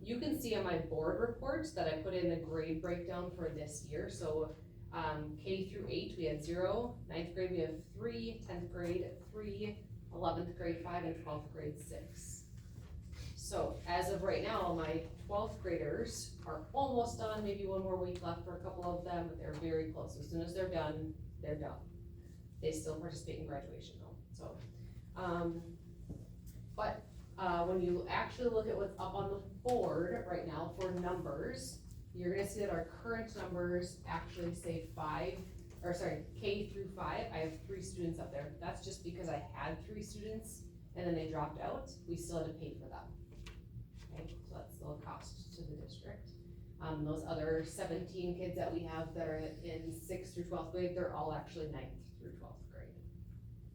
You can see on my board report that I put in the grade breakdown for this year. So K through 8, we had 0, 9th grade we have 3, 10th grade 3, 11th grade 5, and 12th grade 6. So as of right now, my 12th graders are almost done, maybe one more week left for a couple of them, but they're very close. As soon as they're done, they're done. They still participate in graduation though, so. When you actually look at what's up on the board right now for numbers, you're gonna see that our current numbers actually say K through 5, I have 3 students up there. That's just because I had 3 students and then they dropped out, we still had to pay for them. Okay, so that's still a cost to the district. Those other 17 kids that we have that are in 6th through 12th grade, they're all actually 9th through 12th grade.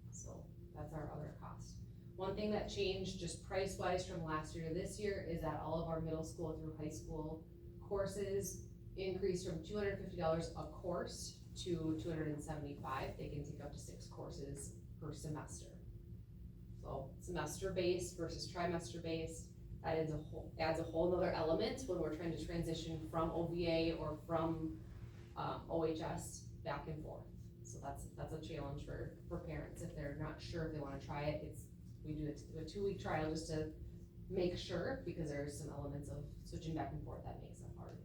So that's our other cost. One thing that changed just price-wise from last year to this year is that all of our middle school through high school courses increased from $250 a course to $275. They can take up to 6 courses per semester. So semester-based versus trimester-based, that adds a whole nother element when we're trying to transition from OVA or from OHS back and forth. So that's a challenge for parents if they're not sure if they wanna try it. We do a 2-week trial just to make sure, because there's some elements of switching back and forth that makes it hard.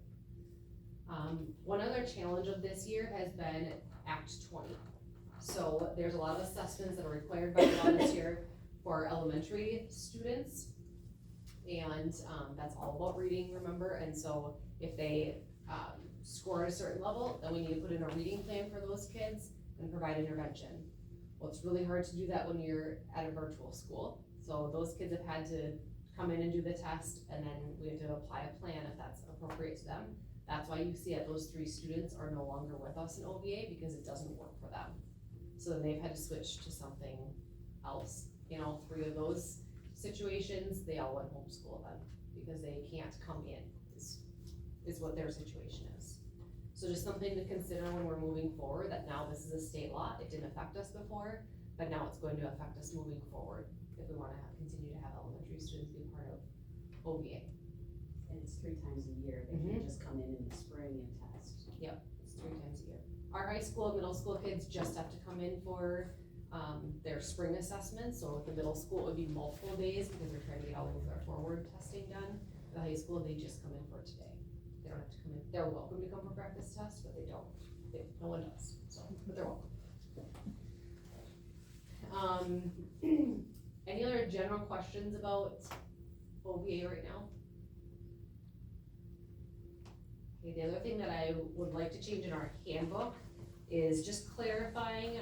One other challenge of this year has been Act 20. So there's a lot of assessments that are required by law this year for elementary students. And that's all about reading, remember? And so if they score at a certain level, then we need to put in a reading plan for those kids and provide intervention. Well, it's really hard to do that when you're at a virtual school. So those kids have had to come in and do the test, and then we have to apply a plan if that's appropriate to them. That's why you see that those 3 students are no longer with us in OVA, because it doesn't work for them. So then they've had to switch to something else. In all 3 of those situations, they all went homeschool then, because they can't come in, is what their situation is. So just something to consider when we're moving forward, that now this is a state law. It didn't affect us before, but now it's going to affect us moving forward if we wanna continue to have elementary students be part of OVA. And it's 3 times a year, they can't just come in the spring and test. Yep, it's 3 times a year. Our high school and middle school kids just have to come in for their spring assessment. So with the middle school, it would be multiple days because they're trying to get all of their forward testing done. The high school, they just come in for today. They don't have to come in. They're welcome to come for practice tests, but they don't. No one does, so, but they're welcome. Any other general questions about OVA right now? Okay, the other thing that I would like to change in our handbook is just clarifying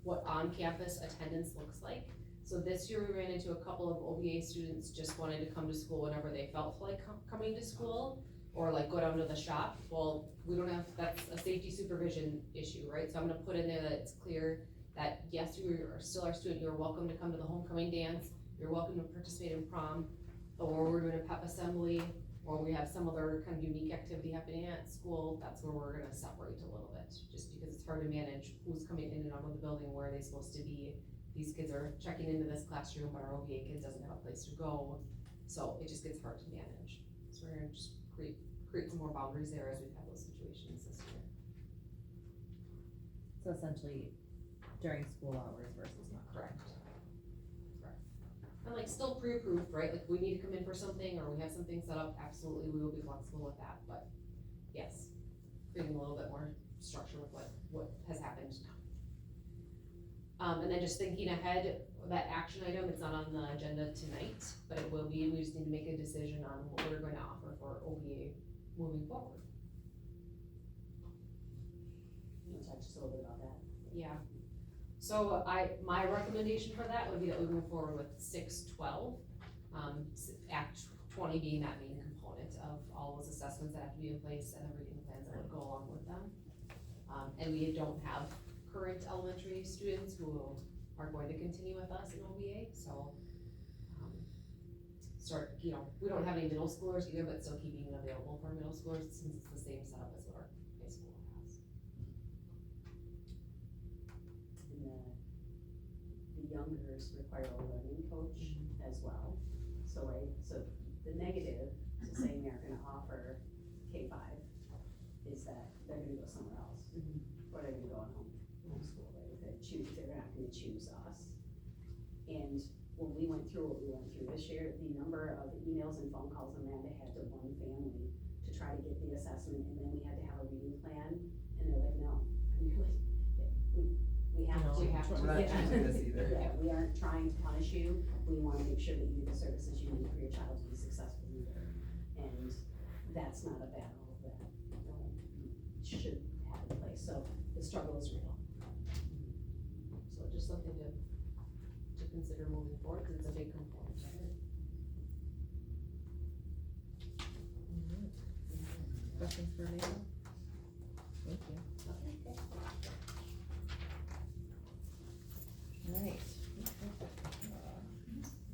what on-campus attendance looks like. So this year we ran into a couple of OVA students just wanting to come to school whenever they felt like coming to school, or like go down to the shop. Well, we don't have, that's a safety supervision issue, right? So I'm gonna put in there that it's clear that yes, you are still our student, you're welcome to come to the homecoming dance, you're welcome to participate in prom, or we're doing a pep assembly, or we have some other kind of unique activity happening at school. That's where we're gonna separate a little bit, just because it's hard to manage who's coming in and out of the building, where are they supposed to be. These kids are checking into this classroom, but our OVA kids doesn't have a place to go, so it just gets hard to manage. So we're gonna just create some more boundaries there as we've had those situations this year. So essentially during school hours versus not. Correct. And like still pre-approved, right? Like we need to come in for something or we have something set up, absolutely, we will be flexible with that, but yes, creating a little bit more structure with what has happened now. And then just thinking ahead, that action item, it's not on the agenda tonight, but it will be, we just need to make a decision on what we're going to offer for OVA moving forward. talk just a little bit about that. Yeah. So my recommendation for that would be that we move forward with 6-12. Act 20 being that main component of all those assessments that have to be in place and the reading plans that would go along with them. And we don't have current elementary students who are going to continue with us in OBA, so we don't have any middle schoolers either, but still keeping it available for middle schoolers since it's the same setup as what our high school has. And the youngers require a learning coach as well. So, right, so the negative to saying they're gonna offer K-5 is that they're gonna go somewhere else. Or they're gonna go on homeschool, right? They're not gonna choose us. And when we went through what we went through this year, the number of emails and phone calls Amanda had to one family to try to get the assessment, and then we had to have a reading plan, and they're like, no. And you're like, we have to. We're not choosing this either. Yeah, we aren't trying to punish you, we wanna make sure that you get the services you need for your child to be successful either. And that's not a battle that should have in place, so the struggle is real. So just something to consider moving forward, because it's a big component of it. Questions for me? Thank you.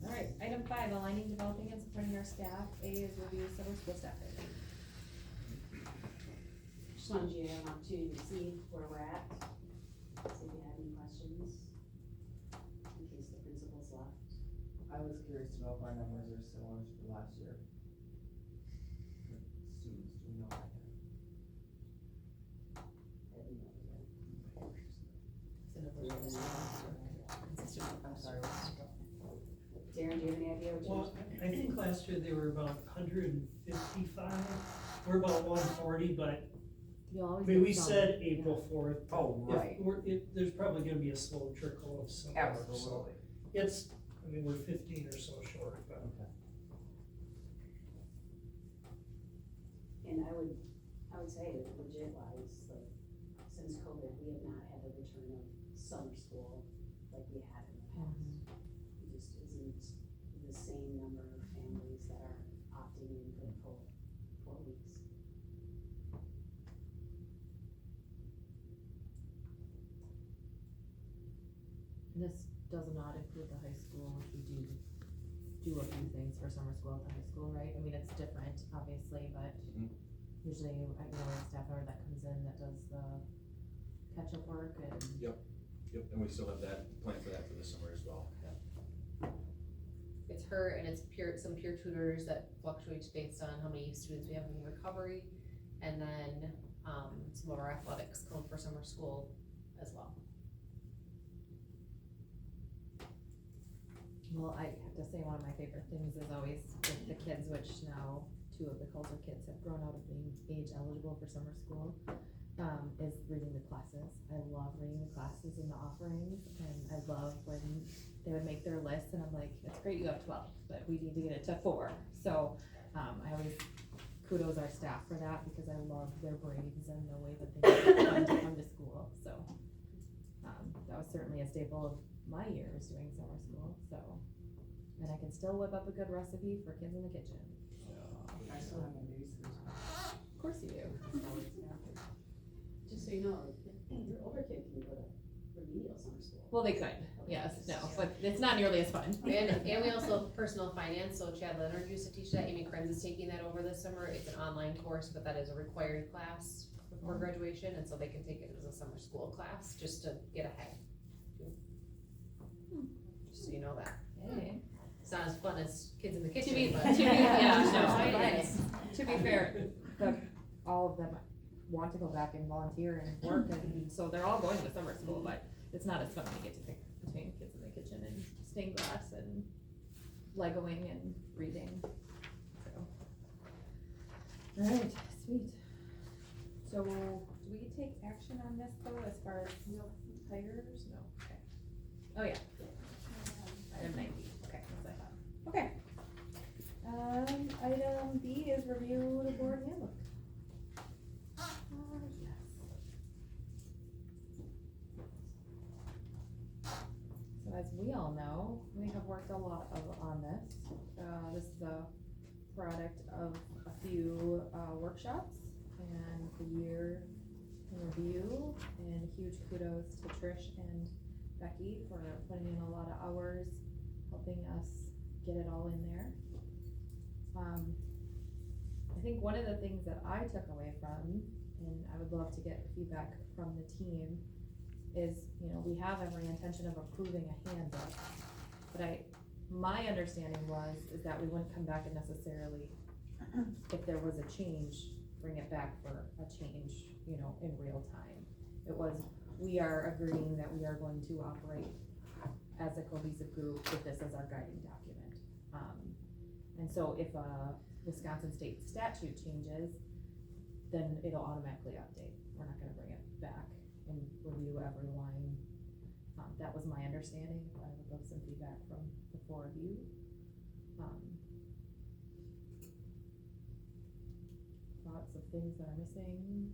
Alright, item 5, aligning, developing, and supporting our staff. A is review summer school staffing. Just wanted you to have an opportunity to see where we're at, see if you had any questions, in case the principal's left. I was curious to know if our numbers are similar to last year. With students, do we know that yet? I have no idea. I'm sorry. Darren, do you have any idea what you? Well, I think last year they were about 155, we're about 140, but You'll always I mean, we get some, said yeah. April 4th. Oh, right. There's probably gonna be a slow trickle of some. Absolutely. It's, I mean, we're 15 or so short, but. Okay. And I would say that legit wise, like, since COVID, we have not had the return of summer school like we had in the past. It just isn't the same number of families that are opting in for the full 4 weeks. This does not include the high school, which we do a few things for summer school at the high school, right? I mean, it's different, obviously, but usually, we have a staff member that comes in that does the catch-up work and. Yep, and we still have that plan for that for the summer as well. It's her and it's some peer tutors that fluctuates based on how many students we have in recovery. And then, some of our athletics come for summer school as well. Well, I have to say, one of my favorite things is always with the kids, which now 2 of the Coulter kids have grown out of being age eligible for summer school, is reading the classes. I love reading the classes and the offerings, and I love when they would make their lists, and I'm like, it's great you have 12, but we need to get it to 4. So, I always kudos our staff for that, because I love their brains and the way that they want to come to school, so. That was certainly a staple of my years doing summer school, so. And I can still whip up a good recipe for kids in the kitchen. I still have my babysitters. Of course you do. Just so you know, your older kid can go to remedial summer school. Well, they could, yes, no, but it's not nearly as fun. And we also have personal finance, so Chad Leonard used to teach that, Amy Krenz is taking that over this summer. It's an online course, but that is a required class before graduation, and so they can take it as a summer school class, just to get ahead. Just so you know that. Hey. It's not as fun as kids in the To kitchen, be, but. to be fair, all of them want to go back and volunteer and work, and so they're all going to summer school, but it's not as fun when you get to pick between kids in the kitchen and stained glass and Legoing and reading, so. Alright, sweet. So, do we take action on this though, as far as hires? No, okay. Oh, yeah. Item 90, okay, that's what I thought. Okay. Item B is review the board handbook. Yes. as we all know, we have worked a lot on this. This is a product of a few, workshops and the year in review, and huge kudos to Trish and Becky for putting in a lot of hours, helping us get it all in there. I think one of the things that I took away from, and I would love to get feedback from the team, is, you know, we have every intention of approving a handbook, but my understanding is that we wouldn't come back and necessarily, if there was a change, bring it back for a change, you know, in real time. It was, we are agreeing that we are going to operate as a cohesive group with this as our guiding document. And so if a Wisconsin state statute changes, then it'll automatically update. We're not gonna bring it back and review every line. That was my understanding. I would love some feedback from the four of you. Thoughts of things that are missing?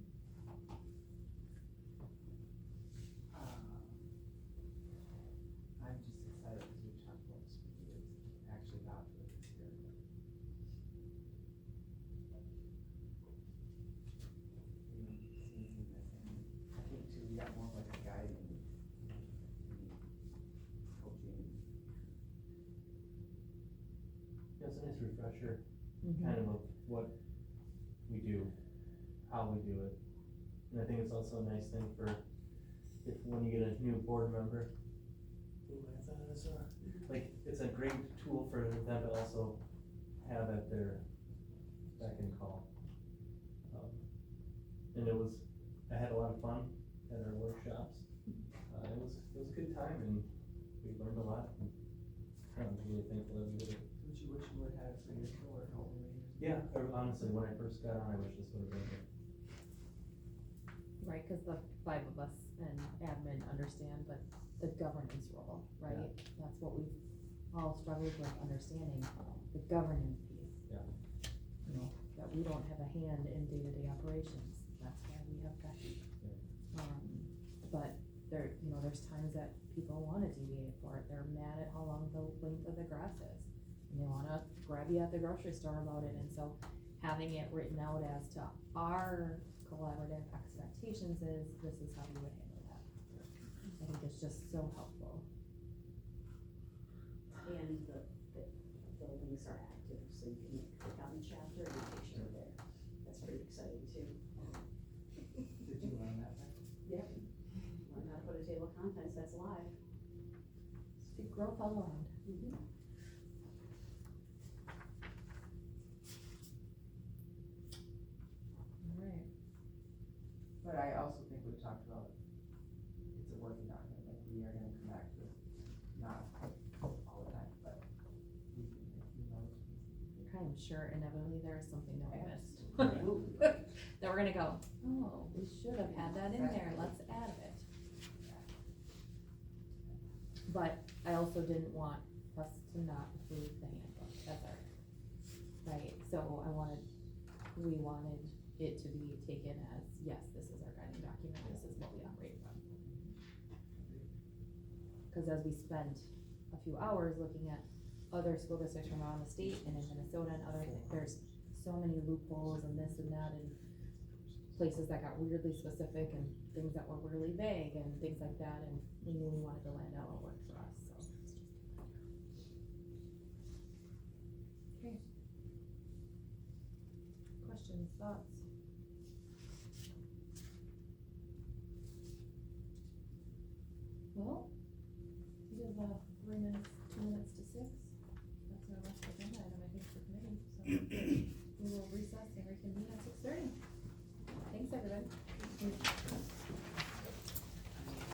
I'm just excited because we talked about this for years, actually got to it this year. I think too, we got more of like a guiding, coaching. Yeah, it's a nice refresher, Mm-hmm. kind of what we do, how we do it. And I think it's also a nice thing for if, when you get a new board member, who I thought is like, it's a great tool for them to also have at their beck and call. And I had a lot of fun at our workshops. It was a good time, and we learned a lot, and I'm really thankful that we did it. Would you wish you would have had it 3 years ago or however many years? Yeah, honestly, when I first got on, I wish this would have been here. Right, cause the 5 of us and admin understand, but the governance role, right? That's what we've all struggled with understanding, the governance piece. Yeah. You know, that we don't have a hand in day-to-day operations, that's why we have Becky. But there's times that people wanna deviate for it, they're mad at how long the length of the grass is. And they wanna grab you at the grocery store about it, and so having it written out as to our collaborative expectations is, this is how we would handle that. I think it's just so helpful. And the links are active, so you can click on the chapter and make sure they're there. That's pretty exciting too. Did you learn that back? Yep. Learn how to put a table of contents, that's live. See growth all around. Mm-hmm. Alright, But I also think we talked about, it's a working document, like we are gonna come back to this, not all the time, but we can make new notes. I'm sure inevitably there is something that we missed. Absolutely. That we're gonna go, oh, we should have had that in there, let's add it. But I also didn't want us to not approve the handbook, that's our, right, so we wanted it to be taken as, yes, this is our guiding document, this is what we operate from. Cause as we spent a few hours looking at other school districts from around the state and in Minnesota and other, there's so many loopholes and this and that, and places that got weirdly specific and things that were really vague and things like that, and we knew we wanted to land out what worked for us, so. Okay. Questions, thoughts? Well, we have 3 minutes, 2 minutes to 6.